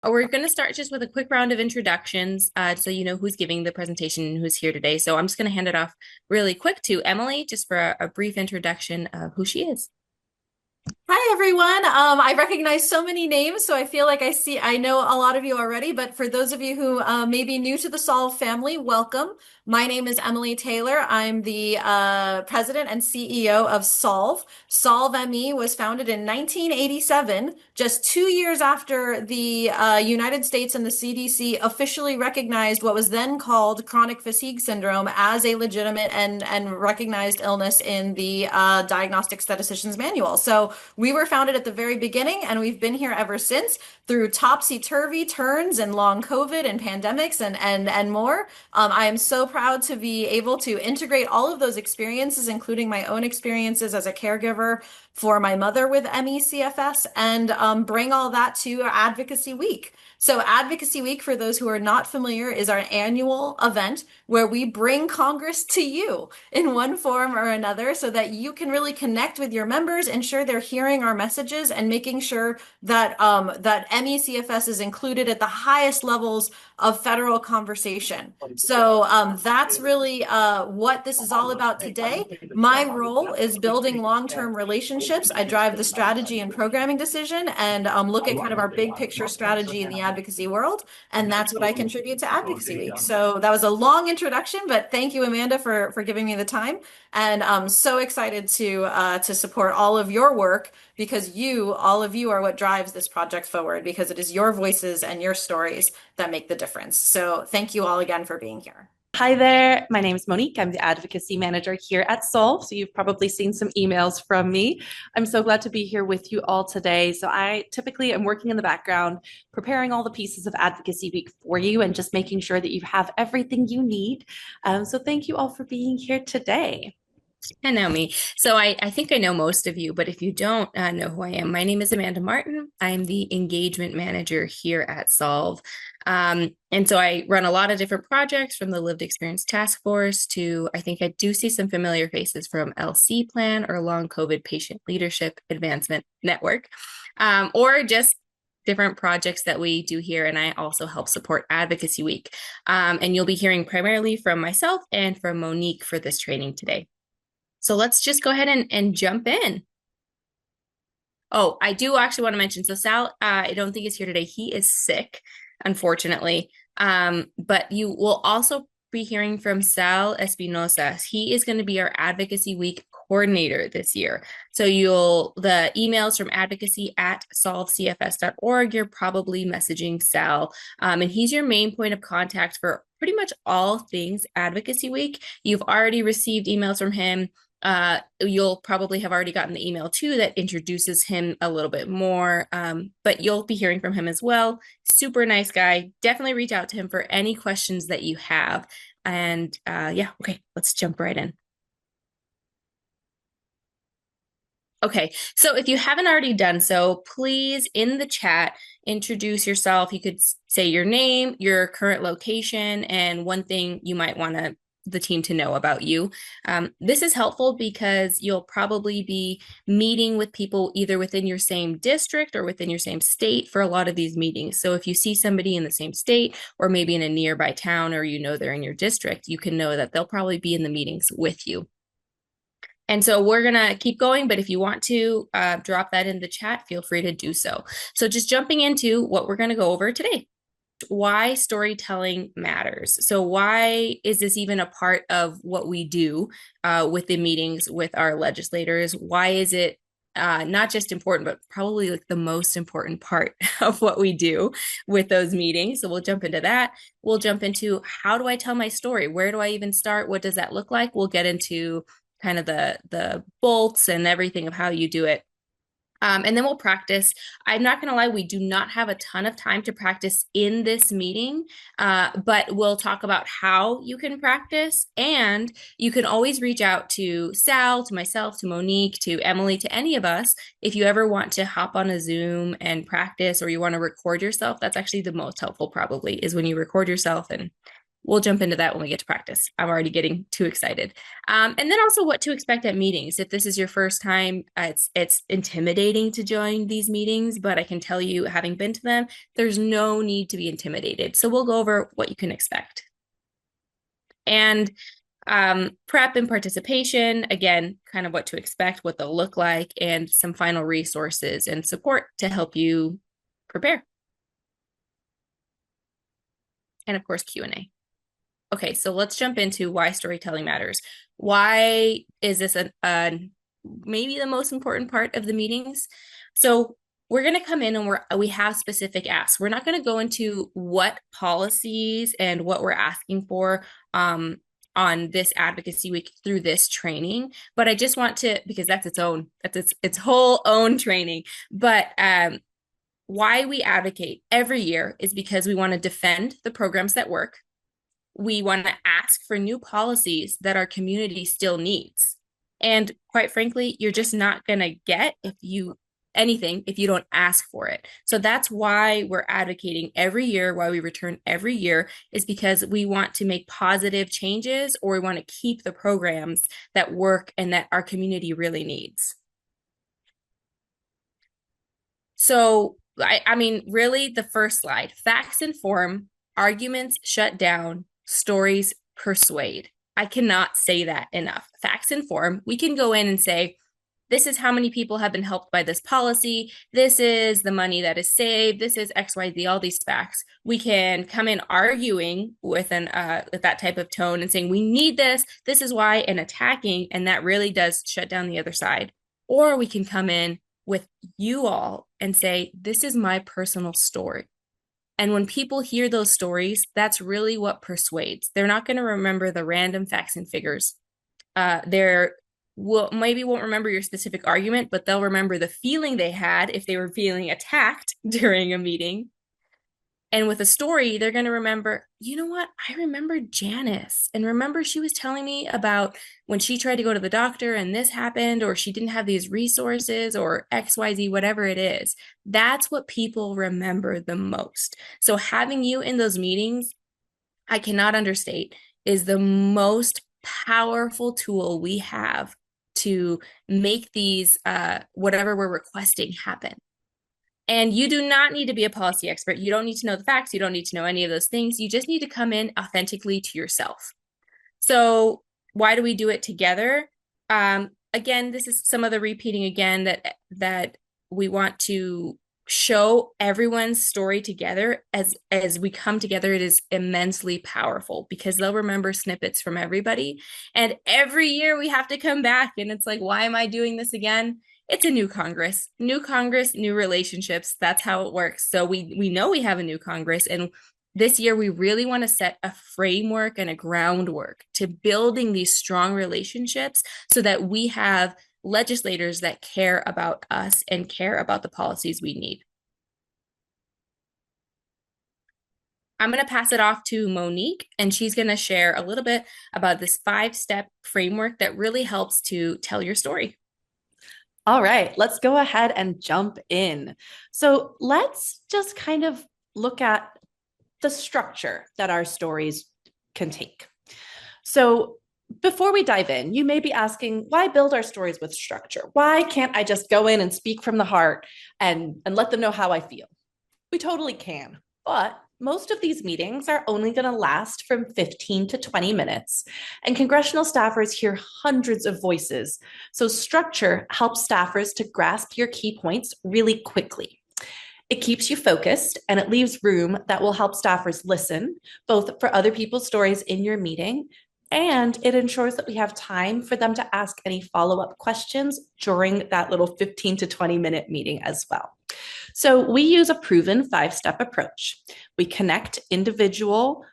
We're going to start just with a quick round of introductions, so you know who's giving the presentation and who's here today. So I'm just going to hand it off really quick to Emily, just for a brief introduction of who she is. Hi everyone. I recognize so many names, so I feel like I know a lot of you already, but for those of you who may be new to the Solve family, welcome. My name is Emily Taylor. I'm the president and CEO of Solve. Solve ME was founded in 1987, just 2 years after the United States and the CDC officially recognized what was then called chronic fatigue syndrome as a legitimate and recognized illness in the Diagnostic Statistician's Manual. So we were founded at the very beginning, and we've been here ever since through topsy-turvy turns and long COVID and pandemics and more. I am so proud to be able to integrate all of those experiences, including my own experiences as a caregiver for my mother with ME/CFS, and bring all that to Advocacy Week. So, Advocacy Week, for those who are not familiar, is our annual event where we bring Congress to you in one form or another so that you can really connect with your members, ensure they're hearing our messages, and making sure that that ME/CFS is included at the highest levels of federal conversation. So that's really what this is all about today. My role is building long-term relationships. I drive the strategy and programming decision and look at kind of our big picture strategy in the advocacy world. And that's what I contribute to Advocacy Week. So that was a long introduction, but thank you, Amanda, for giving me the time. And I'm so excited to support all of your work because all of you are what drives this project forward because it is your voices and your stories that make the difference. So thank you all again for being here. Hi there. My name is Monique. I'm the advocacy manager here at Solve. So you've probably seen some emails from me. I'm so glad to be here with you all today. So I typically am working in the background, preparing all the pieces of Advocacy Week for you and just making sure that you have everything you need. So thank you all for being here today. And know me. So I think I know most of you, but if you don't know who I am, my name is Amanda Martin. I'm the engagement manager here at Solve. And so I run a lot of different projects from the Lived Experience Task Force to, I think I do see some familiar faces from LC Plan or Long COVID Patient Leadership Advancement Network, or just different projects that we do here. And I also help support Advocacy Week. And you'll be hearing primarily from myself and from Monique for this training today. So let's just go ahead and jump in. Oh, I do actually want to mention, so Sal, I don't think is here today. He is sick, unfortunately. But you will also be hearing from Sal Espinosa. He is going to be our Advocacy Week coordinator this year. So the emails from advocacy@solvecfs.org, you're probably messaging Sal. And he's your main point of contact for pretty much all things Advocacy Week. You've already received emails from him. You'll probably have already gotten the email too that introduces him a little bit more, but you'll be hearing from him as well. Super nice guy. Definitely reach out to him for any questions that you have. And yeah, okay, let's jump right in. Okay, so if you haven't already done so, please in the chat, introduce yourself. You could say your name, your current location, and one thing you might want the team to know about you. This is helpful because you'll probably be meeting with people either within your same district or within your same state for a lot of these meetings. So if you see somebody in the same state or maybe in a nearby town or you know they're in your district, you can know that they'll probably be in the meetings with you. And so we're going to keep going, but if you want to drop that in the chat, feel free to do so. So just jumping into what we're going to go over today. Why storytelling matters. So why is this even a part of what we do with the meetings with our legislators? Why is it not just important, but probably like the most important part of what we do with those meetings? So we'll jump into that. We'll jump into how do I tell my story? Where do I even start? What does that look like? We'll get into kind of the bolts and everything of how you do it. And then we'll practice. I'm not going to lie, we do not have a ton of time to practice in this meeting, but we'll talk about how you can practice. And you can always reach out to Sal, to myself, to Monique, to Emily, to any of us. If you ever want to hop on a Zoom and practice or you want to record yourself, that's actually the most helpful probably is when you record yourself and we'll jump into that when we get to practice. I'm already getting too excited. And then also what to expect at meetings. If this is your first time, it's intimidating to join these meetings, but I can tell you, having been to them, there's no need to be intimidated. So we'll go over what you can expect. And prep and participation, again, kind of what to expect, what they'll look like, and some final resources and support to help you prepare. And of course, Q&A. Okay, so let's jump into why storytelling matters. Why is this maybe the most important part of the meetings? So we're going to come in and we have specific asks. We're not going to go into what policies and what we're asking for on this advocacy week through this training, but I just want to, because that's its whole own training. But why we advocate every year is because we want to defend the programs that work. We want to ask for new policies that our community still needs. And quite frankly, you're just not going to get anything if you don't ask for it. So that's why we're advocating every year, why we return every year, is because we want to make positive changes, or we want to keep the programs that work and that our community really needs. So, I mean, really, the first slide: facts inform, arguments shut down, stories persuade. I cannot say that enough. Facts inform. We can go in and say, this is how many people have been helped by this policy. This is the money that is saved. This is XYZ, all these facts. We can come in arguing with that type of tone and saying, we need this. This is why, and attacking. And that really does shut down the other side. Or we can come in with you all and say, this is my personal story. And when people hear those stories, that's really what persuades. They're not going to remember the random facts and figures. They're maybe won't remember your specific argument, but they'll remember the feeling they had if they were feeling attacked during a meeting. And with a story, they're going to remember, you know what? I remember Janice, and remember she was telling me about when she tried to go to the doctor and this happened, or she didn't have these resources, or XYZ, whatever it is. That's what people remember the most. So having you in those meetings, I cannot understate, is the most powerful tool we have to make these whatever we're requesting happen. And you do not need to be a policy expert. You don't need to know the facts. You don't need to know any of those things. You just need to come in authentically to yourself. So why do we do it together? Again, this is some of the repeating again that we want to show everyone's story together. As we come together, it is immensely powerful because they'll remember snippets from everybody. And every year we have to come back and it's like, why am I doing this again? It's a new Congress, new relationships. That's how it works. So we know we have a new Congress, and this year we really want to set a framework and a groundwork to building these strong relationships so that we have legislators that care about us and care about the policies we need. I'm going to pass it off to Monique, and she's going to share a little bit about this 5-step framework that really helps to tell your story. All right, let's go ahead and jump in. So let's just kind of look at the structure that our stories can take. So before we dive in, you may be asking, why build our stories with structure? Why can't I just go in and speak from the heart and let them know how I feel? We totally can, but most of these meetings are only going to last from 15 to 20 minutes, and congressional staffers hear hundreds of voices. So structure helps staffers to grasp your key points really quickly. It keeps you focused, and it leaves room that will help staffers listen, both for other people's stories in your meeting, and it ensures that we have time for them to ask any follow-up questions during that little 15 to 20 minute meeting as well. So we use a proven 5-step approach. We connect individual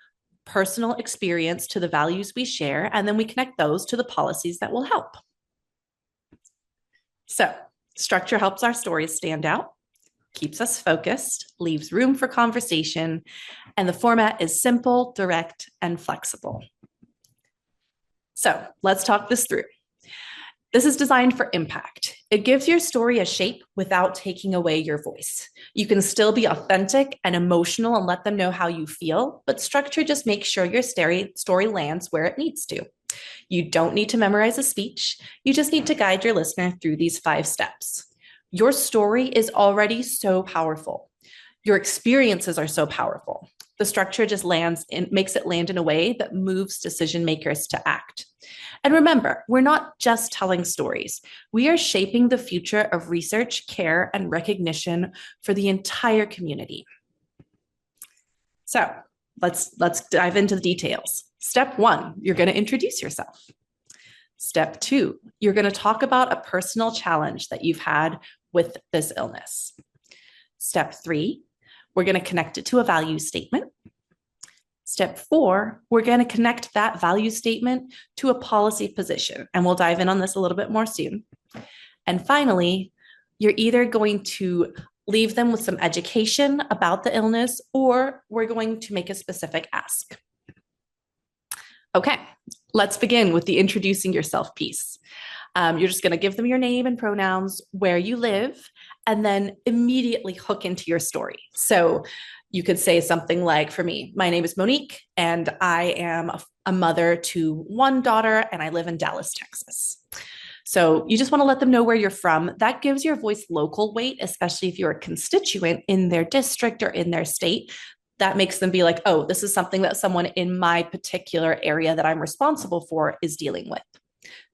personal experience to the values we share, and then we connect those to the policies that will help. So structure helps our stories stand out, keeps us focused, leaves room for conversation, and the format is simple, direct, and flexible. So let's talk this through. This is designed for impact. It gives your story a shape without taking away your voice. You can still be authentic and emotional and let them know how you feel, but structure just makes sure your story lands where it needs to. You don't need to memorize a speech. You just need to guide your listener through these 5 steps. Your story is already so powerful. Your experiences are so powerful. The structure just lands and makes it land in a way that moves decision makers to act. And remember, we're not just telling stories. We are shaping the future of research, care, and recognition for the entire community. So let's dive into the details. Step 1, you're going to introduce yourself. Step 2, you're going to talk about a personal challenge that you've had with this illness. Step 3, we're going to connect it to a value statement. Step 4, we're going to connect that value statement to a policy position, and we'll dive in on this a little bit more soon. And finally, you're either going to leave them with some education about the illness, or we're going to make a specific ask. Okay, let's begin with the introducing yourself piece. You're just going to give them your name and pronouns, where you live, and then immediately hook into your story. So you could say something like, for me, my name is Monique, and I am a mother to 1 daughter, and I live in Dallas, Texas. So you just want to let them know where you're from. That gives your voice local weight, especially if you're a constituent in their district or in their state. That makes them be like, oh, this is something that someone in my particular area that I'm responsible for is dealing with.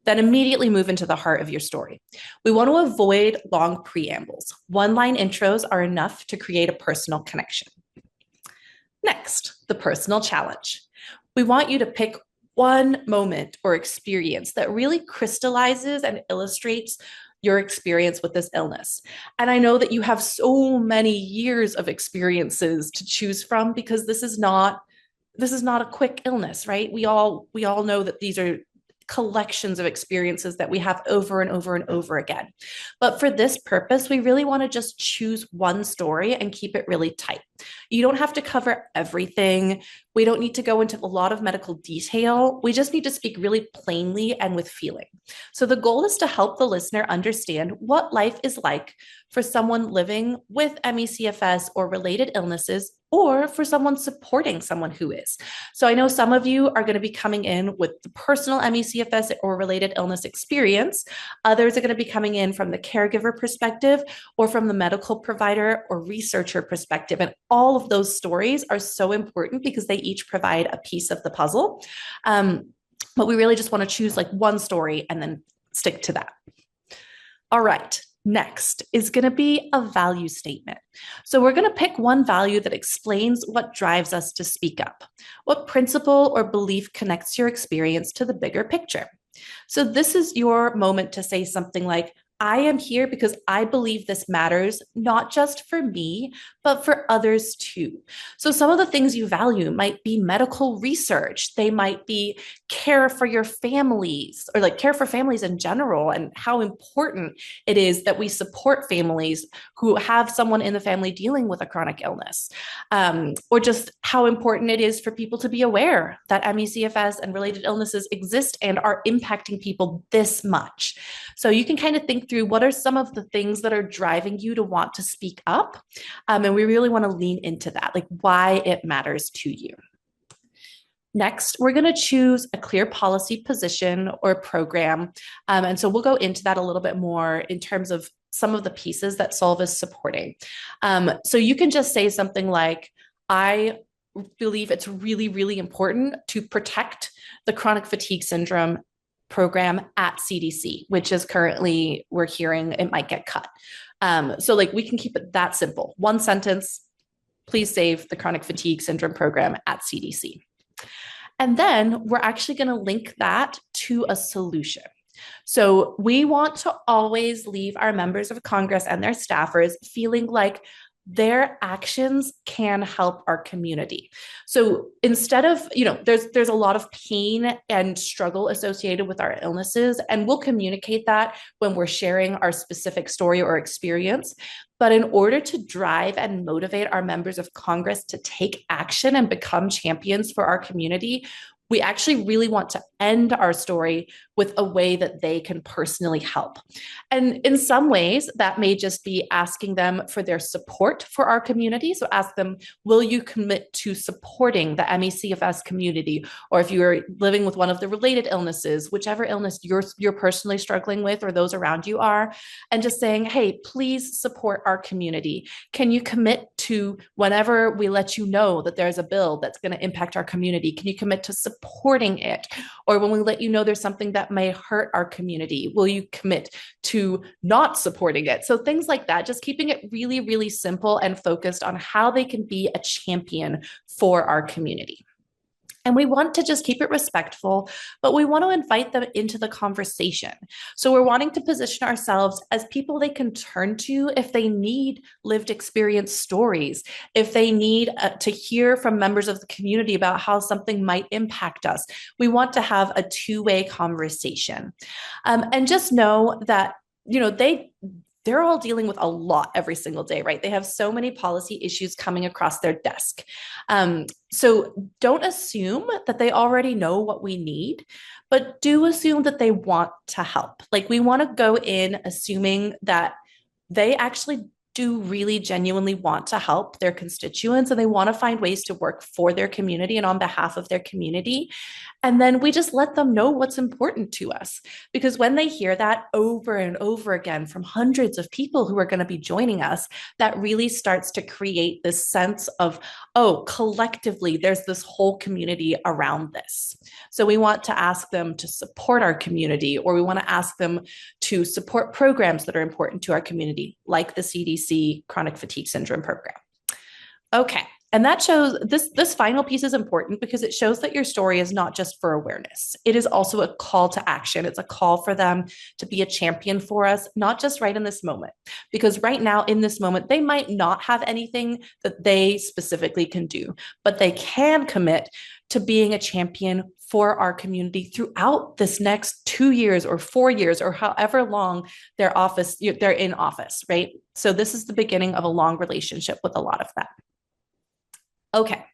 Then immediately move into the heart of your story. We want to avoid long preambles. 1-line intros are enough to create a personal connection. Next, the personal challenge. We want you to pick one moment or experience that really crystallizes and illustrates your experience with this illness. And I know that you have so many years of experiences to choose from, because this is not a quick illness, right? We all know that these are collections of experiences that we have over and over and over again. But for this purpose, we really want to just choose one story and keep it really tight. You don't have to cover everything. We don't need to go into a lot of medical detail. We just need to speak really plainly and with feeling. So the goal is to help the listener understand what life is like for someone living with ME/CFS or related illnesses, or for someone supporting someone who is. So I know some of you are going to be coming in with the personal ME/CFS or related illness experience. Others are going to be coming in from the caregiver perspective, or from the medical provider or researcher perspective. And all of those stories are so important because they each provide a piece of the puzzle. But we really just want to choose like one story and then stick to that. All right. Next is going to be a value statement. So we're going to pick one value that explains what drives us to speak up. What principle or belief connects your experience to the bigger picture? So this is your moment to say something like, I am here because I believe this matters, not just for me, but for others too. So some of the things you value might be medical research. They might be care for your families, or like care for families in general, and how important it is that we support families who have someone in the family dealing with a chronic illness. Or just how important it is for people to be aware that ME/CFS and related illnesses exist and are impacting people this much. So you can kind of think through what are some of the things that are driving you to want to speak up. And we really want to lean into that, like why it matters to you. Next, we're going to choose a clear policy position or program. And so we'll go into that a little bit more in terms of some of the pieces that Solve is supporting. So you can just say something like, I believe it's really, really important to protect the chronic fatigue syndrome program at CDC, which is currently, we're hearing it might get cut. So like we can keep it that simple. One sentence, please save the chronic fatigue syndrome program at CDC. And then we're actually going to link that to a solution. So we want to always leave our members of Congress and their staffers feeling like their actions can help our community. So instead of, there's a lot of pain and struggle associated with our illnesses, and we'll communicate that when we're sharing our specific story or experience. But in order to drive and motivate our members of Congress to take action and become champions for our community, We actually really want to end our story with a way that they can personally help. And in some ways, that may just be asking them for their support for our community. So ask them, will you commit to supporting the MECFS community? Or if you're living with one of the related illnesses, whichever illness you're personally struggling with or those around you are, and just saying, hey, please support our community. Can you commit to whenever we let you know that there's a bill that's going to impact our community? Can you commit to supporting it? Or when we let you know there's something that may hurt our community, will you commit to not supporting it? So things like that, just keeping it really, really simple and focused on how they can be a champion for our community. And we want to just keep it respectful, but we want to invite them into the conversation. So we're wanting to position ourselves as people they can turn to if they need lived experience stories, if they need to hear from members of the community about how something might impact us. We want to have a two-way conversation. And just know that, they're all dealing with a lot every single day, right? They have so many policy issues coming across their desk. So don't assume that they already know what we need, but do assume that they want to help. Like we want to go in assuming that they actually do really genuinely want to help their constituents and they want to find ways to work for their community and on behalf of their community. And then we just let them know what's important to us. Because when they hear that over and over again from hundreds of people who are going to be joining us, that really starts to create this sense of, oh, collectively, there's this whole community around this. So we want to ask them to support our community, or we want to ask them to support programs that are important to our community, like the CDC Chronic Fatigue Syndrome program. Okay. And that shows this final piece is important because it shows that your story is not just for awareness. It is also a call to action. It's a call for them to be a champion for us, not just right in this moment. Because right now in this moment, they might not have anything that they specifically can do, but they can commit to being a champion for our community throughout this next 2 years or 4 years or however long they're in office, right? So this is the beginning of a long relationship with a lot of them. Okay,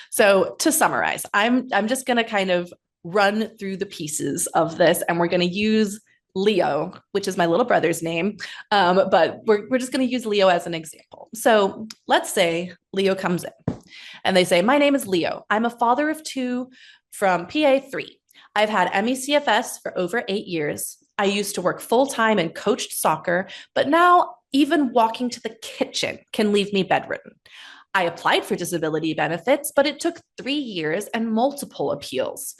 so to summarize, I'm just going to kind of run through the pieces of this, and we're going to use Leo, which is my little brother's name, but we're just going to use Leo as an example. So let's say Leo comes in, and they say, "My name is Leo. I'm a father of two from PA3. I've had MECFS for over 8 years. I used to work full-time and coached soccer, but now even walking to the kitchen can leave me bedridden. I applied for disability benefits, but it took 3 years and multiple appeals.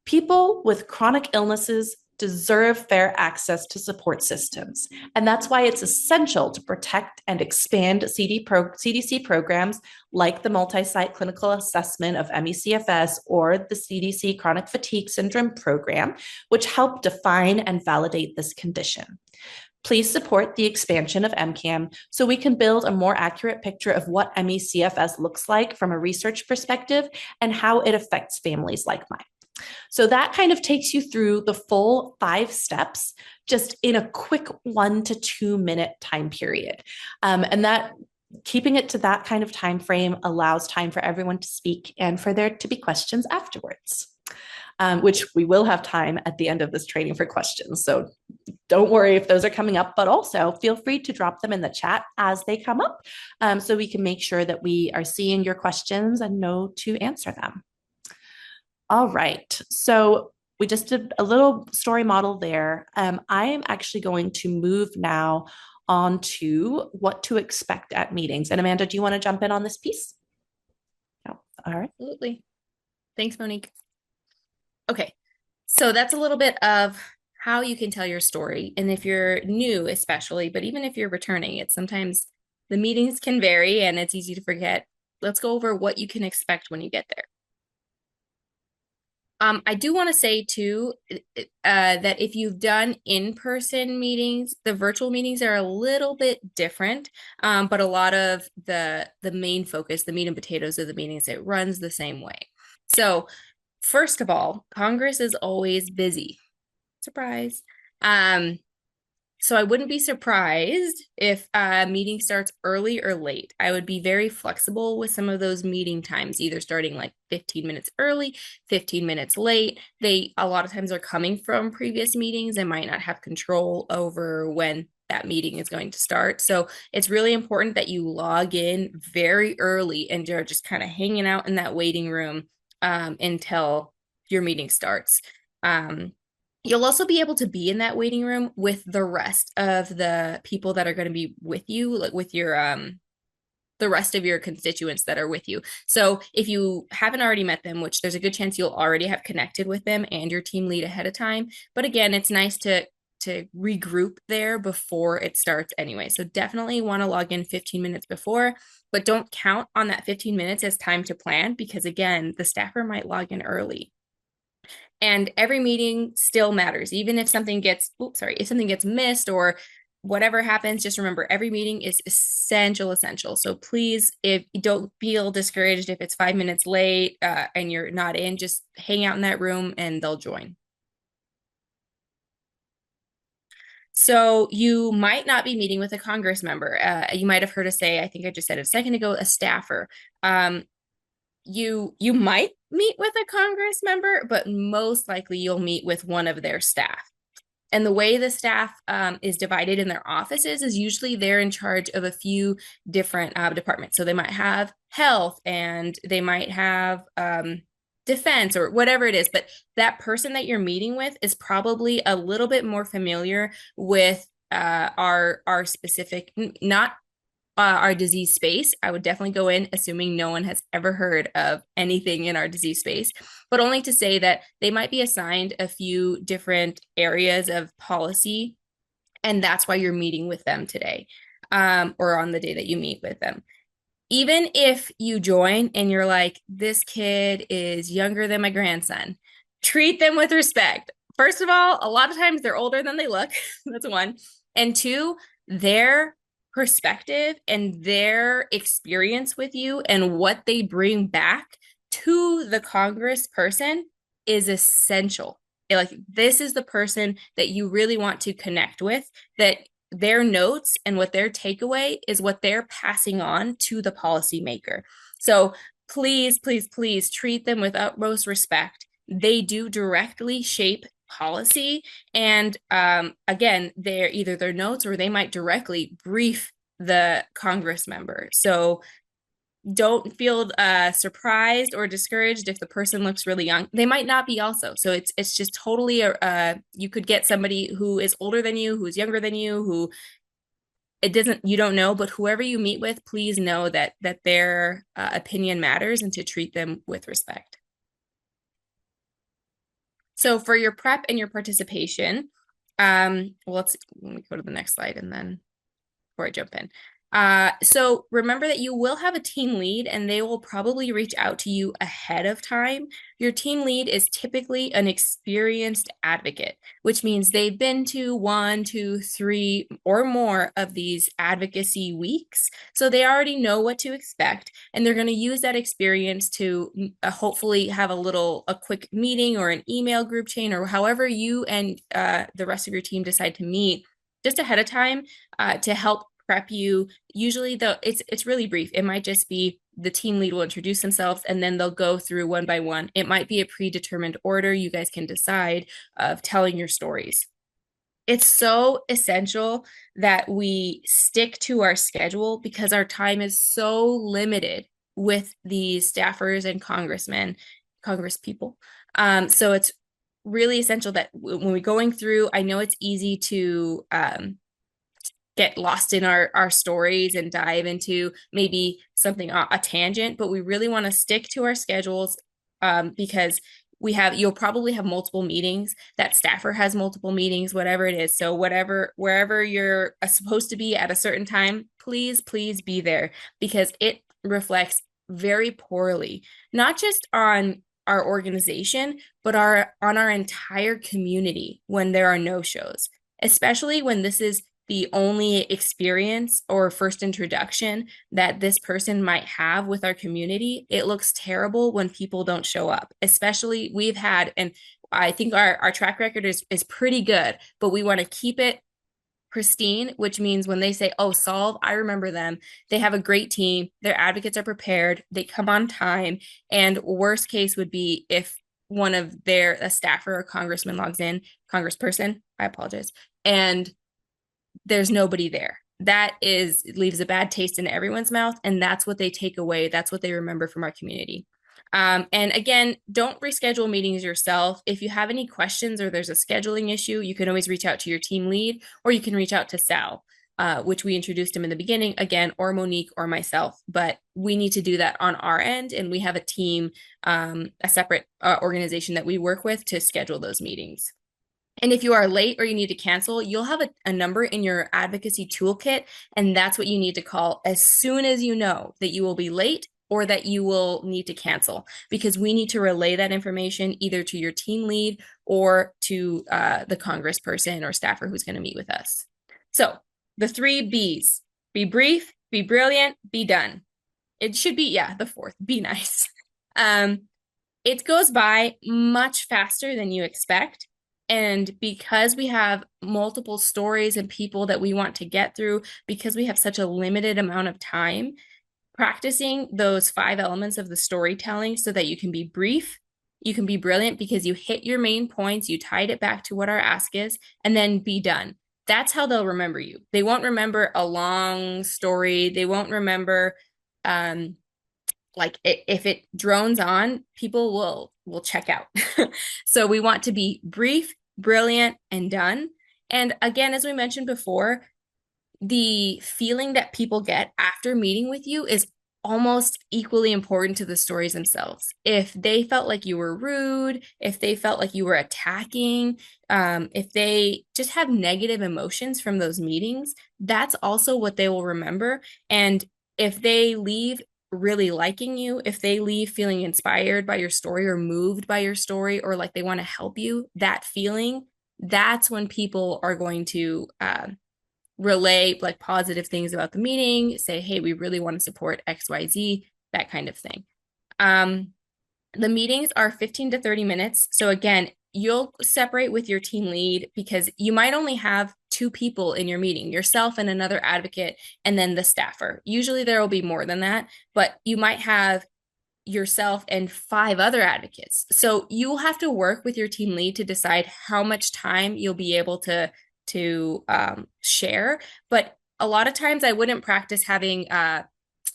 People with chronic illnesses deserve fair access to support systems. And that's why it's essential to protect and expand CDC programs like the multi-site clinical assessment of MECFS or the CDC Chronic Fatigue Syndrome program, which help define and validate this condition. Please support the expansion of MCAM so we can build a more accurate picture of what MECFS looks like from a research perspective and how it affects families like mine." So that kind of takes you through the full 5 steps just in a quick 1 to 2 minute time period. And that keeping it to that kind of time frame allows time for everyone to speak and for there to be questions afterwards. Which we will have time at the end of this training for questions. So don't worry if those are coming up, but also feel free to drop them in the chat as they come up so we can make sure that we are seeing your questions and know to answer them. All right, so we just did a little story model there. I am actually going to move now on to what to expect at meetings. And Amanda, do you want to jump in on this piece? No. All right. Absolutely. Thanks, Monique. Okay, so that's a little bit of how you can tell your story. And if you're new, especially, but even if you're returning, it's sometimes the meetings can vary and it's easy to forget. Let's go over what you can expect when you get there. I do want to say too that if you've done in-person meetings, the virtual meetings are a little bit different, but a lot of the main focus, the meat and potatoes of the meetings, it runs the same way. So first of all, Congress is always busy. Surprise. So I wouldn't be surprised if a meeting starts early or late. I would be very flexible with some of those meeting times, either starting like 15 minutes early, 15 minutes late. They a lot of times are coming from previous meetings and might not have control over when that meeting is going to start. So it's really important that you log in very early and you're just kind of hanging out in that waiting room until your meeting starts. Um, You'll also be able to be in that waiting room with the rest of the people that are going to be with you, like with your the rest of your constituents that are with you. So if you haven't already met them, which there's a good chance you'll already have connected with them and your team lead ahead of time, but again, it's nice to regroup there before it starts anyway. So definitely want to log in 15 minutes before, but don't count on that 15 minutes as time to plan because again, the staffer might log in early. And every meeting still matters, even if something gets, if something gets missed or whatever happens, just remember every meeting is essential. So please, if you don't feel discouraged if it's 5 minutes late and you're not in, just hang out in that room and they'll join. So you might not be meeting with a Congress member. You might have heard us say, I think I just said it a second ago, a staffer. You might meet with a Congress member, but most likely you'll meet with one of their staff. And the way the staff is divided in their offices is usually they're in charge of a few different departments. So they might have health and they might have defense or whatever it is. But that person that you're meeting with is probably a little bit more familiar with our specific, not our disease space. I would definitely go in assuming no one has ever heard of anything in our disease space, but only to say that they might be assigned a few different areas of policy, and that's why you're meeting with them today, or on the day that you meet with them. Even if you join and you're like, this kid is younger than my grandson, treat them with respect. First of all, a lot of times they're older than they look. That's one. And two, their perspective and their experience with you and what they bring back to the Congress person is essential. Like, this is the person that you really want to connect with, that their notes and what their takeaway is what they're passing on to the policymaker. So please treat them with utmost respect. They do directly shape policy. And again, they're either their notes or they might directly brief the Congress member. So don't feel surprised or discouraged if the person looks really young. They might not be also. So it's just totally you could get somebody who is older than you, who's younger than you, who it doesn't you don't know, but whoever you meet with, please know that their opinion matters and to treat them with respect. So for your prep and your participation, let me go to the next slide and then before I jump in. So remember that you will have a team lead and they will probably reach out to you ahead of time. Your team lead is typically an experienced advocate, which means they've been to 1, 2, 3, or more of these advocacy weeks. So they already know what to expect and they're going to use that experience to hopefully have a quick meeting or an email group chain or however you and the rest of your team decide to meet just ahead of time to help prep you. Usually though it's really brief. It might just be the team lead will introduce themselves and then they'll go through one by one. It might be a predetermined order you guys can decide of telling your stories. It's so essential that we stick to our schedule because our time is so limited with the staffers and congress people. So it's really essential that when we're going through, I know it's easy to get lost in our stories and dive into maybe something a tangent, but we really want to stick to our schedules because you'll probably have multiple meetings. That staffer has multiple meetings, whatever it is. So wherever you're supposed to be at a certain time, please be there because it reflects very poorly, not just on our organization, but on our entire community when there are no shows, especially when this is the only experience or first introduction that this person might have with our community. It looks terrible when people don't show up, especially we've had, and I think our track record is pretty good, but we want to keep it pristine, which means when they say, oh, Solve, I remember them. They have a great team. Their advocates are prepared. They come on time. And worst case would be if one of a staffer or congressman logs in, congressperson, I apologize, and there's nobody there. That leaves a bad taste in everyone's mouth, and that's what they take away. That's what they remember from our community. And again, don't reschedule meetings yourself. If you have any questions or there's a scheduling issue, you can always reach out to your team lead, or you can reach out to Sal, which we introduced him in the beginning, again, or Monique or myself. But we need to do that on our end, and we have a team, a separate organization that we work with to schedule those meetings. And if you are late or you need to cancel, you'll have a number in your advocacy toolkit, and that's what you need to call as soon as you know that you will be late or that you will need to cancel, because we need to relay that information either to your team lead or to the congressperson or staffer who's going to meet with us. So the 3 B's: be brief, be brilliant, be done. It should be, the fourth, be nice. It goes by much faster than you expect. And because we have multiple stories and people that we want to get through, because we have such a limited amount of time, practicing those 5 elements of the storytelling so that you can be brief, you can be brilliant because you hit your main points, you tied it back to what our ask is, and then be done. That's how they'll remember you. They won't remember a long story. They won't remember, if it drones on, people will check out. So we want to be brief, brilliant, and done. And again, as we mentioned before, the feeling that people get after meeting with you is almost equally important to the stories themselves. If they felt like you were rude, if they felt like you were attacking, if they just have negative emotions from those meetings, that's also what they will remember. And if they leave really liking you, if they leave feeling inspired by your story or moved by your story, or like they want to help you, that feeling, that's when people are going to relay like positive things about the meeting, say, hey, we really want to support XYZ, that kind of thing. The meetings are 15 to 30 minutes. So again, you'll separate with your team lead because you might only have 2 people in your meeting, yourself and another advocate, and then the staffer. Usually there will be more than that, but you might have yourself and 5 other advocates. So you'll have to work with your team lead to decide how much time you'll be able to share. But a lot of times I wouldn't practice having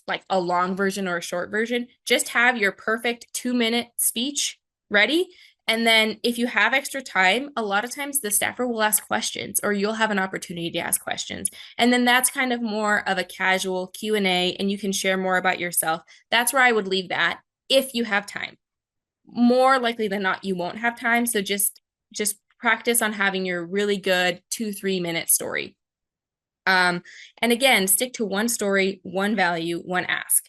like a long version or a short version. Just have your perfect 2-minute speech ready. And then if you have extra time, a lot of times the staffer will ask questions, or you'll have an opportunity to ask questions. And then that's kind of more of a casual Q&A, and you can share more about yourself. That's where I would leave that if you have time. More likely than not, you won't have time. So just practice on having your really good 2-3 minute story. And again, stick to one story, one value, one ask.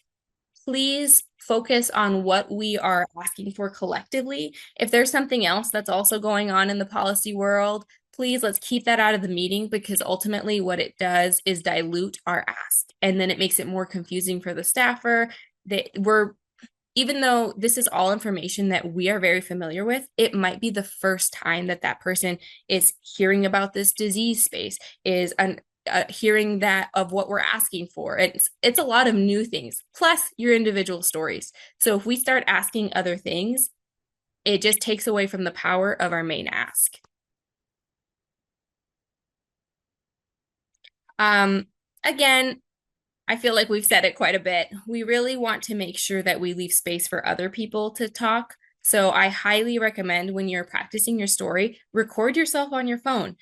Please focus on what we are asking for collectively. If there's something else that's also going on in the policy world, please let's keep that out of the meeting, because ultimately what it does is dilute our ask. And then it makes it more confusing for the staffer. Even though this is all information that we are very familiar with, it might be the first time that that person is hearing about this disease space, is hearing that of what we're asking for. It's a lot of new things, plus your individual stories. So if we start asking other things, it just takes away from the power of our main ask. Again, I feel like we've said it quite a bit. We really want to make sure that we leave space for other people to talk. So I highly recommend, when you're practicing your story, record yourself on your phone,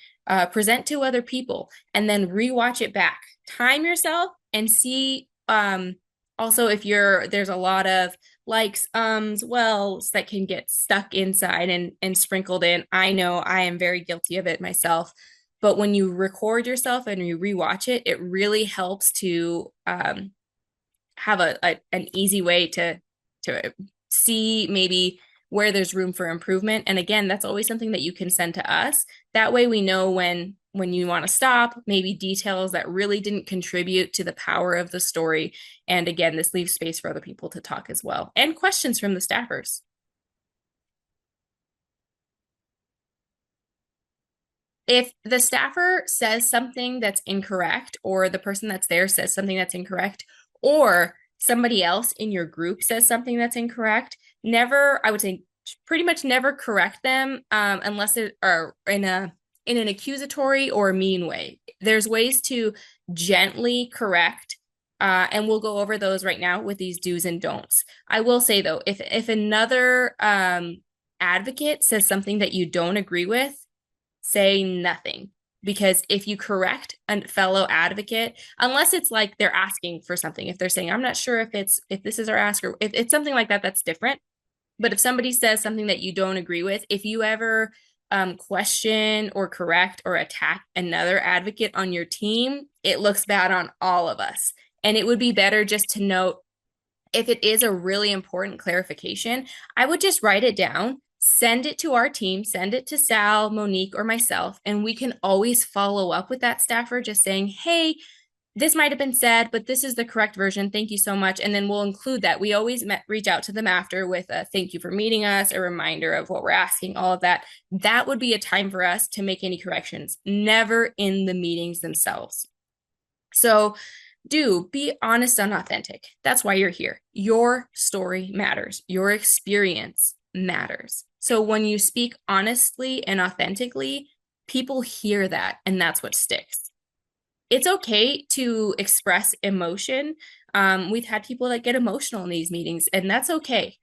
present to other people, and then rewatch it back. Time yourself and see also if there's a lot of likes, wells that can get stuck inside and sprinkled in. I know I am very guilty of it myself. But when you record yourself and you rewatch it, it really helps to have an easy way to see maybe where there's room for improvement. And again, that's always something that you can send to us. That way we know when you want to stop, maybe details that really didn't contribute to the power of the story. And again, this leaves space for other people to talk as well, and questions from the staffers. If the staffer says something that's incorrect, or the person that's there says something that's incorrect, or somebody else in your group says something that's incorrect, never, I would say, pretty much never correct them unless it are in an accusatory or mean way. There's ways to gently correct, and we'll go over those right now with these do's and don'ts. I will say though, if another advocate says something that you don't agree with, say nothing. Because if you correct a fellow advocate, unless it's like they're asking for something, if they're saying, I'm not sure if this is our ask, or if it's something like that, that's different. But if somebody says something that you don't agree with, if you ever question or correct or attack another advocate on your team, it looks bad on all of us. And it would be better just to note, if it is a really important clarification, I would just write it down, send it to our team, send it to Sal, Monique, or myself, and we can always follow up with that staffer just saying, hey, this might have been said, but this is the correct version. Thank you so much. And then we'll include that. We always reach out to them after with a thank you for meeting us, a reminder of what we're asking, all of that. That would be a time for us to make any corrections, never in the meetings themselves. So do be honest and authentic. That's why you're here. Your story matters. Your experience matters. So when you speak honestly and authentically, people hear that, and that's what sticks. It's okay to express emotion. We've had people that get emotional in these meetings, and that's okay.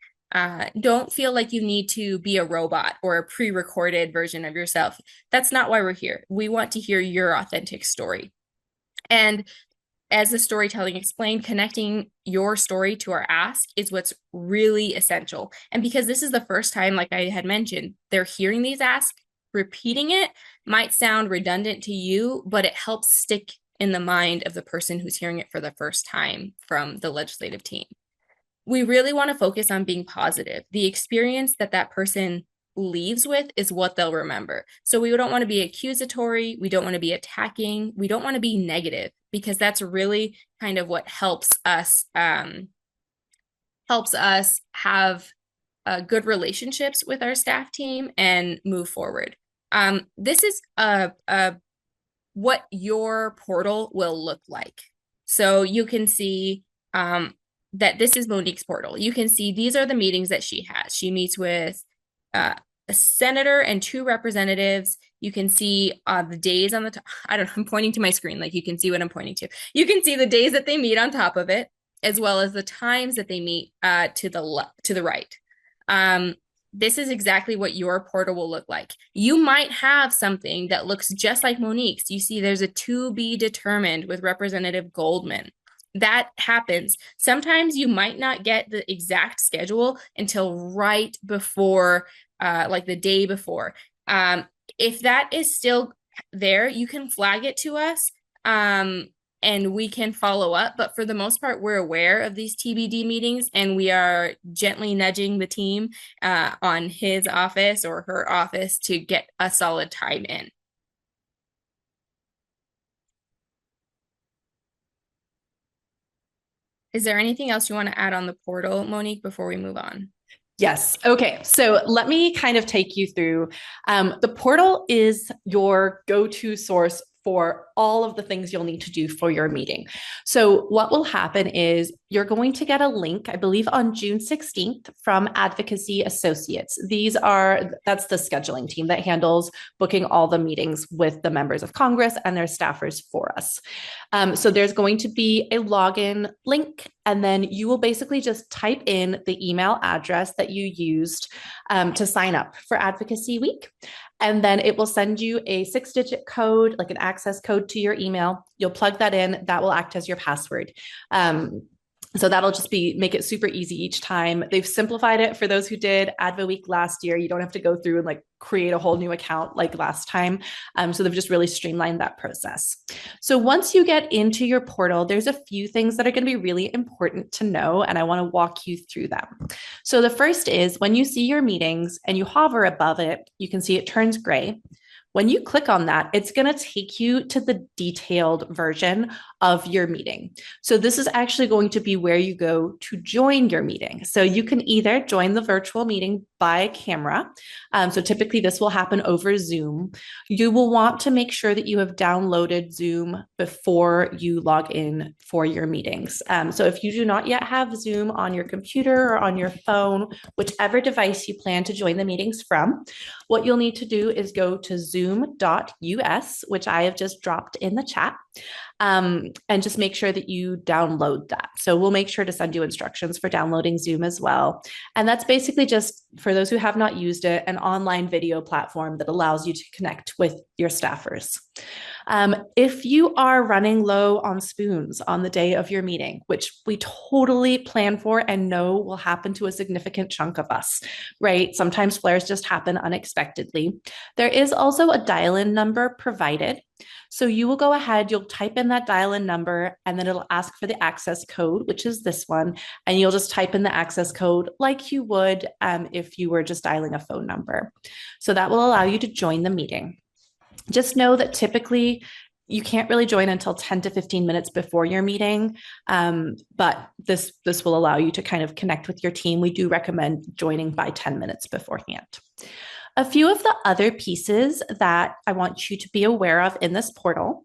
Don't feel like you need to be a robot or a pre-recorded version of yourself. That's not why we're here. We want to hear your authentic story. And as the storytelling explained, connecting your story to our ask is what's really essential. And because this is the first time, like I had mentioned, they're hearing these asks, repeating it might sound redundant to you, but it helps stick in the mind of the person who's hearing it for the first time from the legislative team. We really want to focus on being positive. The experience that that person leaves with is what they'll remember. So we don't want to be accusatory. We don't want to be attacking. We don't want to be negative, because that's really kind of what helps us have good relationships with our staff team and move forward. This is what your portal will look like. So you can see that this is Monique's portal. You can see these are the meetings that she has. She meets with a senator and 2 representatives. You can see the days on the top. I don't know, I'm pointing to my screen, like you can see what I'm pointing to. You can see the days that they meet on top of it, as well as the times that they meet to the right. This is exactly what your portal will look like. You might have something that looks just like Monique's. You see there's a to be determined with Representative Goldman. That happens. Sometimes you might not get the exact schedule until right before, like the day before. If that is still there, you can flag it to us, and we can follow up. But for the most part, we're aware of these TBD meetings, and we are gently nudging the team on his office or her office to get a solid time in. Is there anything else you want to add on the portal, Monique, before we move on? Yes. Okay. So let me kind of take you through. The portal is your go-to source for all of the things you'll need to do for your meeting. So what will happen is you're going to get a link, I believe on June 16th, from Advocacy Associates. That's the scheduling team that handles booking all the meetings with the members of Congress and their staffers for us. So there's going to be a login link, and then you will basically just type in the email address that you used to sign up for Advocacy Week. And then it will send you a 6-digit code, like an access code to your email. You'll plug that in. That will act as your password. So that'll just make it super easy each time. They've simplified it for those who did Advo Week last year. You don't have to go through and like create a whole new account like last time. So they've just really streamlined that process. So once you get into your portal, there's a few things that are going to be really important to know, and I want to walk you through them. So the first is when you see your meetings and you hover above it, you can see it turns gray. When you click on that, it's going to take you to the detailed version of your meeting. So this is actually going to be where you go to join your meeting. So you can either join the virtual meeting by camera. So typically this will happen over Zoom. You will want to make sure that you have downloaded Zoom before you log in for your meetings. So if you do not yet have Zoom on your computer or on your phone, whichever device you plan to join the meetings from, what you'll need to do is go to zoom.us, which I have just dropped in the chat. And just make sure that you download that. So we'll make sure to send you instructions for downloading Zoom as well. And that's basically just, for those who have not used it, an online video platform that allows you to connect with your staffers. If you are running low on spoons on the day of your meeting, which we totally plan for and know will happen to a significant chunk of us, right? Sometimes flares just happen unexpectedly. There is also a dial-in number provided. So you will go ahead, you'll type in that dial-in number, and then it'll ask for the access code, which is this one. And you'll just type in the access code like you would if you were just dialing a phone number. So that will allow you to join the meeting. Just know that typically you can't really join until 10 to 15 minutes before your meeting, but this will allow you to kind of connect with your team. We do recommend joining by 10 minutes beforehand. A few of the other pieces that I want you to be aware of in this portal,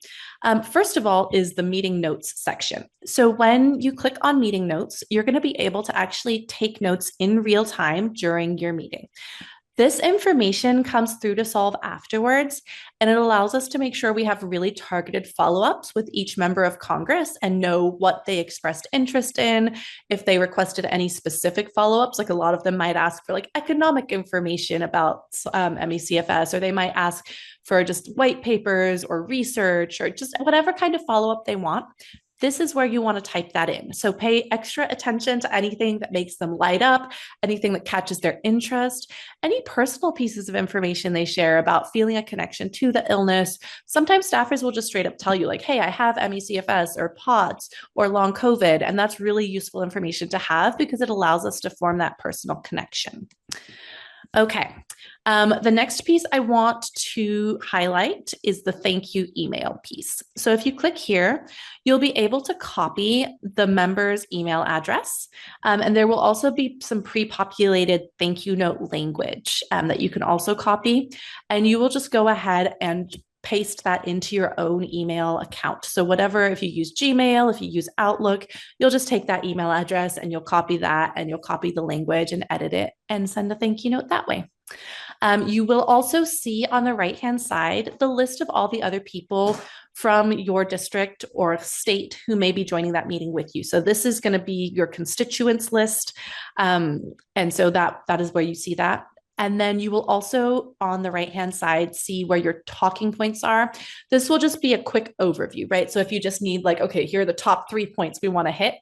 first of all, is the meeting notes section. So when you click on meeting notes, you're going to be able to actually take notes in real time during your meeting. This information comes through to Solve afterwards, and it allows us to make sure we have really targeted follow-ups with each member of Congress and know what they expressed interest in. If they requested any specific follow-ups, like a lot of them might ask for like economic information about MECFS, or they might ask for just white papers or research or just whatever kind of follow-up they want. This is where you want to type that in. So pay extra attention to anything that makes them light up, anything that catches their interest, any personal pieces of information they share about feeling a connection to the illness. Sometimes staffers will just straight up tell you like, hey, I have MECFS or POTS or long COVID. And that's really useful information to have because it allows us to form that personal connection. Okay. The next piece I want to highlight is the thank you email piece. So if you click here, you'll be able to copy the member's email address. And there will also be some pre-populated thank you note language that you can also copy. And you will just go ahead and paste that into your own email account. So whatever, if you use Gmail, if you use Outlook, you'll just take that email address and you'll copy that and you'll copy the language and edit it and send a thank you note that way. You will also see on the right-hand side the list of all the other people from your district or state who may be joining that meeting with you. So this is going to be your constituents list. And so that is where you see that. And then you will also on the right-hand side see where your talking points are. This will just be a quick overview, right? So if you just need like, okay, here are the top 3 points we want to hit,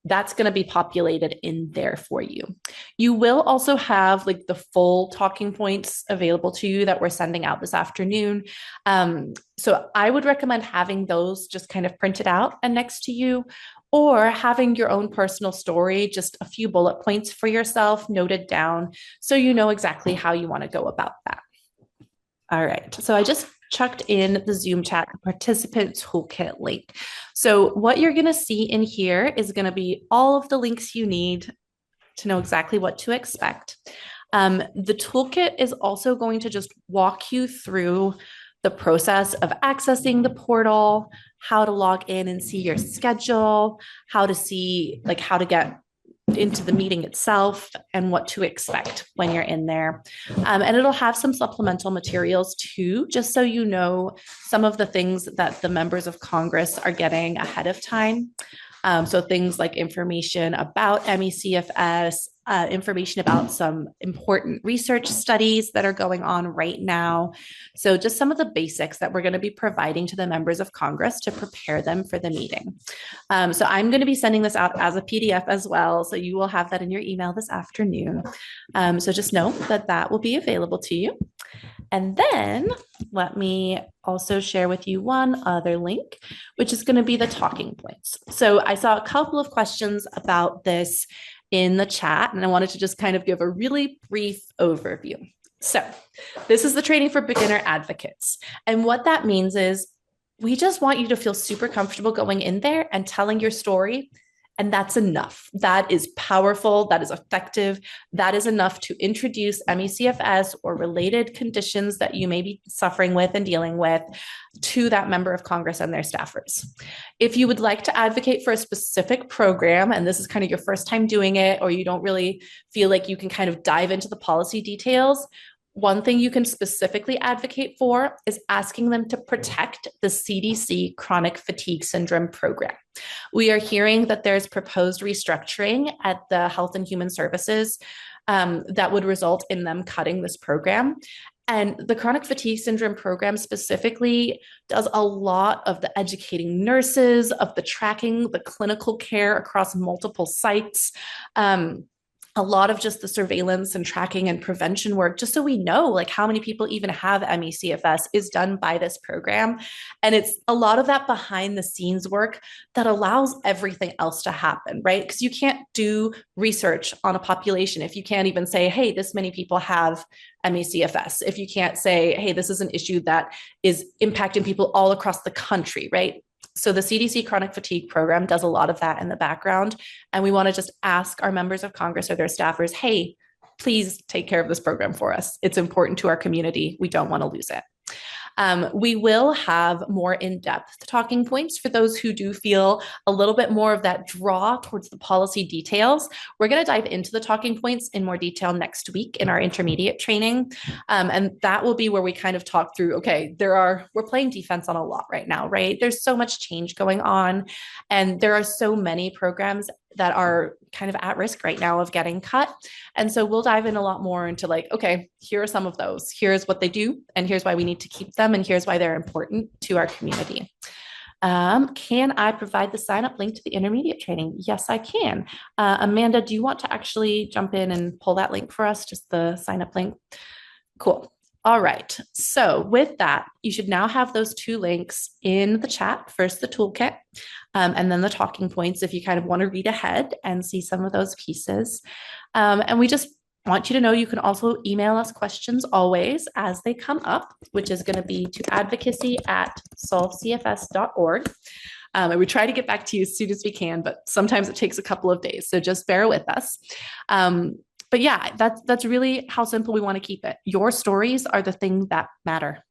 that's going to be populated in there for you. You will also have like the full talking points available to you that we're sending out this afternoon. So I would recommend having those just kind of printed out and next to you, or having your own personal story, just a few bullet points for yourself noted down so you know exactly how you want to go about that. All right, so I just chucked in the Zoom chat participant toolkit link. So what you're going to see in here is going to be all of the links you need to know exactly what to expect. The toolkit is also going to just walk you through the process of accessing the portal, how to log in and see your schedule, how to see like how to get into the meeting itself and what to expect when you're in there. And it'll have some supplemental materials too, just so you know some of the things that the members of Congress are getting ahead of time. So things like information about MECFS, information about some important research studies that are going on right now. So just some of the basics that we're going to be providing to the members of Congress to prepare them for the meeting. So I'm going to be sending this out as a PDF as well. So you will have that in your email this afternoon. So just know that that will be available to you. And then let me also share with you one other link, which is going to be the talking points. So I saw a couple of questions about this in the chat, and I wanted to just kind of give a really brief overview. So this is the training for beginner advocates. And what that means is we just want you to feel super comfortable going in there and telling your story And that's enough. That is powerful. That is effective. That is enough to introduce ME/CFS or related conditions that you may be suffering with and dealing with to that member of Congress and their staffers. If you would like to advocate for a specific program, and this is kind of your first time doing it, or you don't really feel like you can kind of dive into the policy details, one thing you can specifically advocate for is asking them to protect the CDC chronic fatigue syndrome program. We are hearing that there's proposed restructuring at the Health and Human Services that would result in them cutting this program. And the chronic fatigue syndrome program specifically does a lot of the educating nurses, of the tracking, the clinical care across multiple sites. A lot of just the surveillance and tracking and prevention work, just so we know like how many people even have ME/CFS, is done by this program. And it's a lot of that behind the scenes work that allows everything else to happen, right? Because you can't do research on a population if you can't even say, hey, this many people have ME/CFS. If you can't say, hey, this is an issue that is impacting people all across the country, right? So the CDC chronic fatigue program does a lot of that in the background. And we want to just ask our members of Congress or their staffers, hey, please take care of this program for us. It's important to our community. We don't want to lose it. We will have more in-depth talking points for those who do feel a little bit more of that draw towards the policy details. We're going to dive into the talking points in more detail next week in our intermediate training. And that will be where we kind of talk through, okay, we're playing defense on a lot right now, right? There's so much change going on, and there are so many programs that are kind of at risk right now of getting cut. And so we'll dive in a lot more into like, okay, here are some of those. Here's what they do, and here's why we need to keep them, and here's why they're important to our community. Can I provide the sign up link to the intermediate training? Yes, I can. Amanda, do you want to actually jump in and pull that link for us? Just the sign up link. Cool. All right. So with that, you should now have those two links in the chat. First, the toolkit, and then the talking points if you kind of want to read ahead and see some of those pieces. And we just want you to know you can also email us questions always as they come up, which is going to be to advocacy@solvecfs.org. And we try to get back to you as soon as we can, but sometimes it takes a couple of days. So just bear with us. But yeah, that's really how simple we want to keep it. Your stories are the thing that matter.